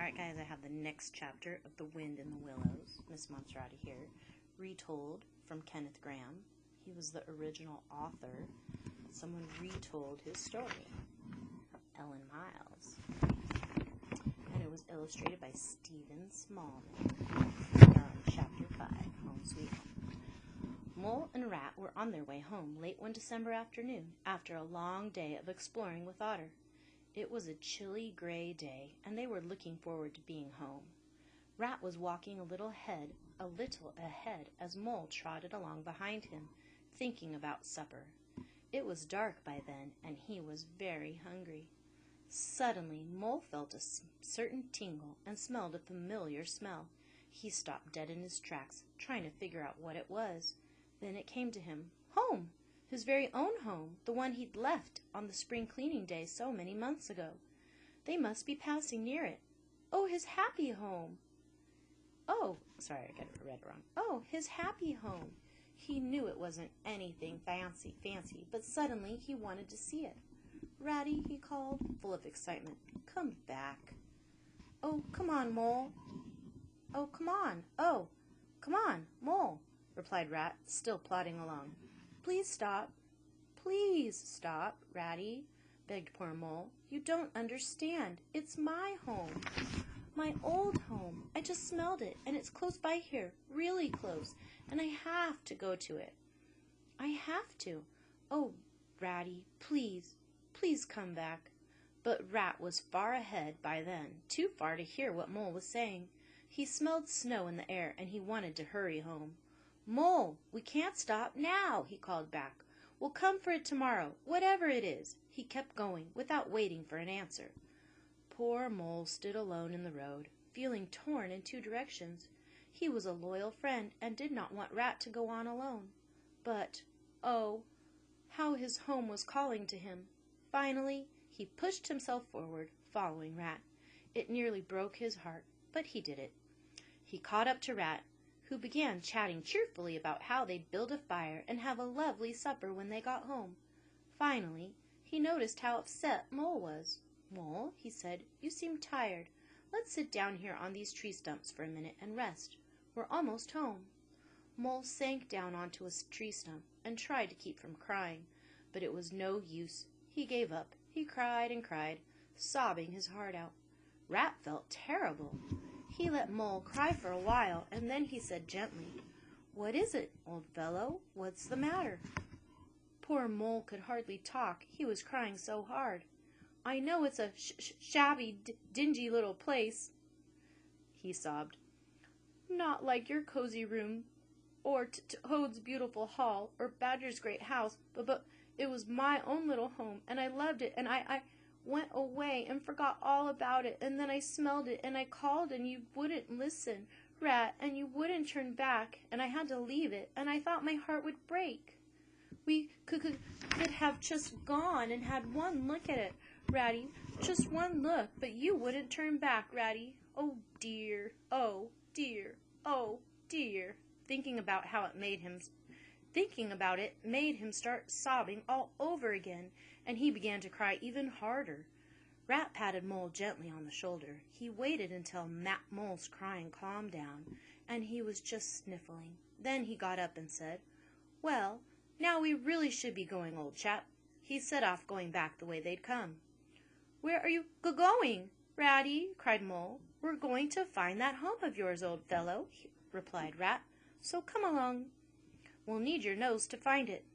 Alright guys, I have the next chapter of The Wind in the Willows. Miss Monserrati here. Retold from Kenneth Grahame. He was the original author. Someone retold his story. Ellen Miles. And it was illustrated by Stephen Smallman. Chapter 5, Home Sweet Home. Mole and Rat were on their way home late one December afternoon after a long day of exploring with Otter. It was a chilly, gray day, and they were looking forward to being home. Rat was walking a little ahead as Mole trotted along behind him, thinking about supper. It was dark by then, and he was very hungry. Suddenly, Mole felt a certain tingle and smelled a familiar smell. He stopped dead in his tracks, trying to figure out what it was. Then it came to him. Home! His very own home, the one he'd left on the spring cleaning day so many months ago. They must be passing near it. Oh, his happy home! Oh, sorry, I read it wrong. Oh, his happy home! He knew it wasn't anything fancy, but suddenly he wanted to see it. Ratty, he called, full of excitement, come back. Oh, come on, Mole. Oh, come on. Oh, come on, Mole, replied Rat, still plodding along. Please stop. Please stop, Ratty, begged poor Mole. You don't understand. It's my home. My old home. I just smelled it, and it's close by here, really close, and I have to go to it. I have to. Oh, Ratty, please, please come back. But Rat was far ahead by then, too far to hear what Mole was saying. He smelled snow in the air, and he wanted to hurry home. Mole, we can't stop now, he called back. We'll come for it tomorrow, whatever it is. He kept going, without waiting for an answer. Poor Mole stood alone in the road, feeling torn in two directions. He was a loyal friend, and did not want Rat to go on alone. But, oh, how his home was calling to him. Finally, he pushed himself forward, following Rat. It nearly broke his heart, but he did it. He caught up to Rat, who began chatting cheerfully about how they'd build a fire and have a lovely supper when they got home. Finally, he noticed how upset Mole was. Mole, he said, you seem tired. Let's sit down here on these tree stumps for a minute and rest. We're almost home. Mole sank down onto a tree stump and tried to keep from crying, but it was no use. He gave up. He cried and cried, sobbing his heart out. Rat felt terrible. He let Mole cry for a while, and then he said gently, What is it, old fellow? What's the matter? Poor Mole could hardly talk. He was crying so hard. I know it's a shabby, dingy little place, he sobbed. Not like your cozy room, or Toad's beautiful hall, or Badger's great house, but it was my own little home, and I loved it, and I went away and forgot all about it, and then I smelled it, and I called, and you wouldn't listen, Rat, and you wouldn't turn back, and I had to leave it, and I thought my heart would break. We could have just gone and had one look at it, Ratty, just one look, but you wouldn't turn back, Ratty. Oh dear, oh dear, oh dear. Thinking about it made him start sobbing all over again, and he began to cry even harder. Rat patted Mole gently on the shoulder. He waited until Mole's crying calmed down, and he was just sniffling. Then he got up and said, Well, now we really should be going, old chap. He set off, going back the way they'd come. Where are you going, Ratty? Cried Mole. We're going to find that home of yours, old fellow, replied Rat. So come along. We'll need your nose to find it.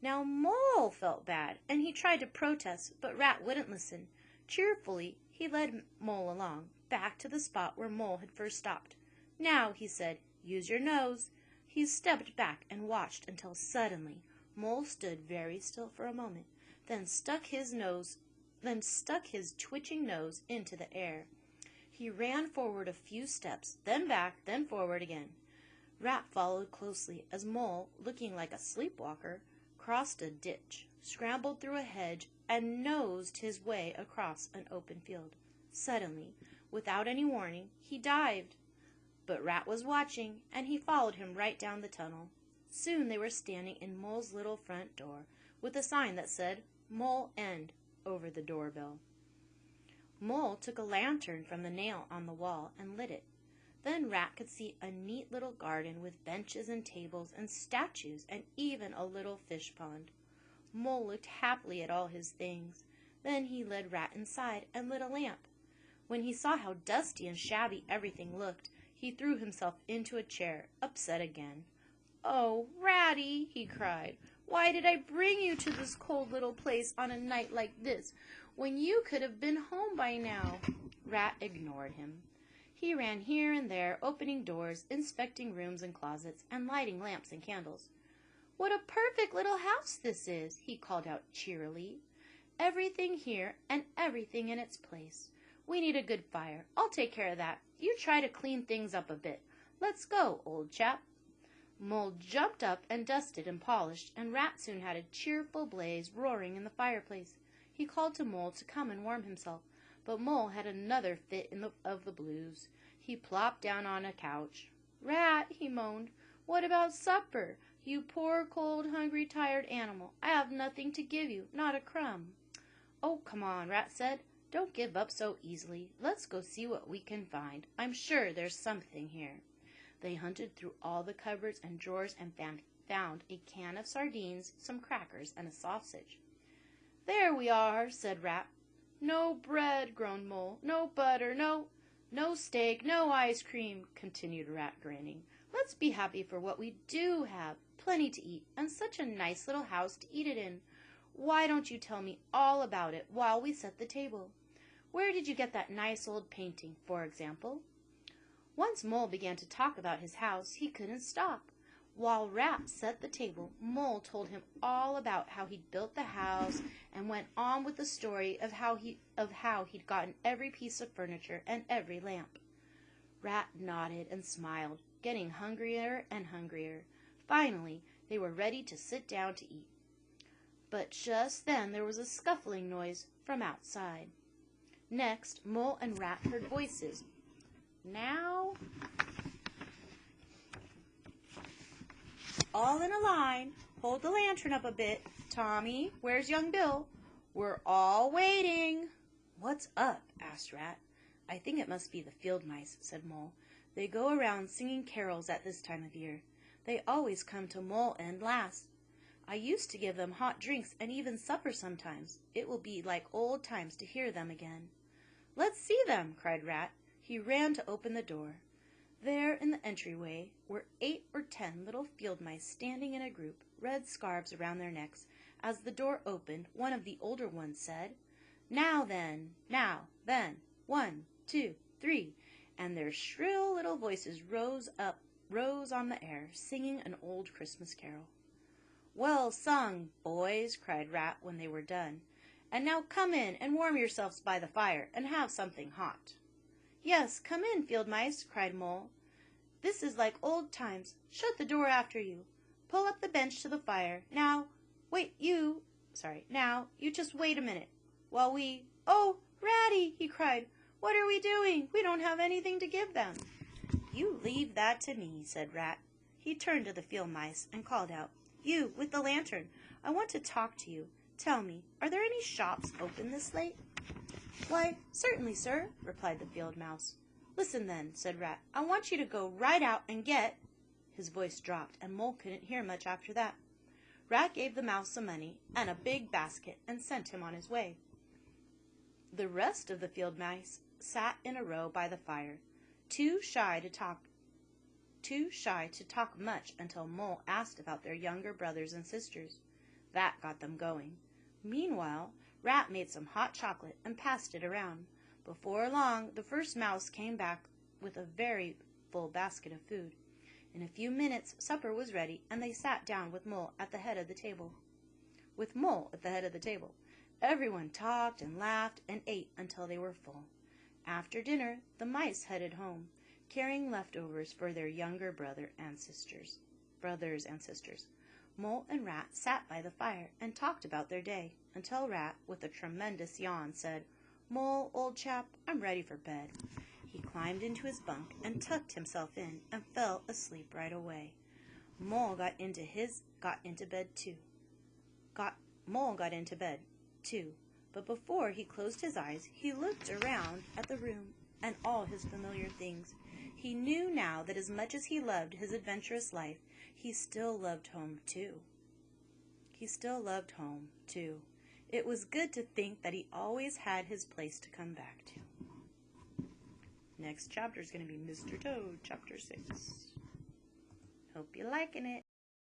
Now Mole felt bad, and he tried to protest, but Rat wouldn't listen. Cheerfully, he led Mole along, back to the spot where Mole had first stopped. Now, he said, use your nose. He stepped back and watched until suddenly Mole stood very still for a moment, then stuck his twitching nose into the air. He ran forward a few steps, then back, then forward again. Rat followed closely as Mole, looking like a sleepwalker, crossed a ditch, scrambled through a hedge, and nosed his way across an open field. Suddenly, without any warning, he dived. But Rat was watching, and he followed him right down the tunnel. Soon they were standing in Mole's little front door, with a sign that said, Mole End, over the doorbell. Mole took a lantern from the nail on the wall and lit it. Then Rat could see a neat little garden with benches and tables and statues and even a little fish pond. Mole looked happily at all his things. Then he led Rat inside and lit a lamp. When he saw how dusty and shabby everything looked, he threw himself into a chair, upset again. "Oh, Ratty," he cried, "why did I bring you to this cold little place on a night like this, when you could have been home by now?" Rat ignored him. He ran here and there, opening doors, inspecting rooms and closets, and lighting lamps and candles. "What a perfect little house this is," he called out cheerily. "Everything here and everything in its place. We need a good fire. I'll take care of that. You try to clean things up a bit. Let's go, old chap." Mole jumped up and dusted and polished, and Rat soon had a cheerful blaze roaring in the fireplace. He called to Mole to come and warm himself, but Mole had another fit of the blues. He plopped down on a couch. "Rat," he moaned, "what about supper? You poor, cold, hungry, tired animal. I have nothing to give you, not a crumb." "Oh, come on," Rat said. "Don't give up so easily. Let's go see what we can find. I'm sure there's something here." They hunted through all the cupboards and drawers and found a can of sardines, some crackers, and a sausage. "There we are," said Rat. "No bread," groaned Mole. "No butter, no steak, no ice cream," continued Rat, grinning. "Let's be happy for what we do have. Plenty to eat, and such a nice little house to eat it in. Why don't you tell me all about it while we set the table? Where did you get that nice old painting, for example?" Once Mole began to talk about his house, he couldn't stop. While Rat set the table, Mole told him all about how he'd built the house, and went on with the story of how he'd gotten every piece of furniture and every lamp. Rat nodded and smiled, getting hungrier and hungrier. Finally, they were ready to sit down to eat. But just then there was a scuffling noise from outside. Next, Mole and Rat heard voices. "Now, all in a line. Hold the lantern up a bit. Tommy, where's young Bill? We're all waiting." "What's up?" asked Rat. "I think it must be the field mice," said Mole. "They go around singing carols at this time of year. They always come to Mole End last. I used to give them hot drinks and even supper sometimes. It will be like old times to hear them again." "Let's see them," cried Rat. He ran to open the door. There in the entryway were 8 or 10 little field mice standing in a group, red scarves around their necks. As the door opened, one of the older ones said, now then, 1, 2, 3, and their shrill little voices rose on the air, singing an old Christmas carol. "Well sung, boys," cried Rat when they were done. "And now come in and warm yourselves by the fire and have something hot." "Yes, come in, field mice," cried Mole. "This is like old times. Shut the door after you. Pull up the bench to the fire. Now, you just wait a minute while we—" "Oh, Ratty," he cried, "what are we doing? We don't have anything to give them." "You leave that to me," said Rat. He turned to the field mice and called out, "You, with the lantern, I want to talk to you. Tell me, are there any shops open this late?" "Why, certainly, sir," replied the field mouse. "Listen then," said Rat. "I want you to go right out and get—" His voice dropped, and Mole couldn't hear much after that. Rat gave the mouse some money and a big basket and sent him on his way. The rest of the field mice sat in a row by the fire, too shy to talk much until Mole asked about their younger brothers and sisters. That got them going. Meanwhile, Rat made some hot chocolate and passed it around. Before long, the first mouse came back with a very full basket of food. In a few minutes, supper was ready, and they sat down with Mole at the head of the table. Everyone talked and laughed and ate until they were full. After dinner, the mice headed home, carrying leftovers for their younger brothers and sisters. Mole and Rat sat by the fire and talked about their day, until Rat, with a tremendous yawn, said, "Mole, old chap, I'm ready for bed." He climbed into his bunk and tucked himself in and fell asleep right away. Mole got into bed too, But before he closed his eyes, he looked around at the room and all his familiar things. He knew now that as much as he loved his adventurous life, he still loved home too. It was good to think that he always had his place to come back to. Next chapter is going to be Mr. Toad, Chapter 6. Hope you're liking it.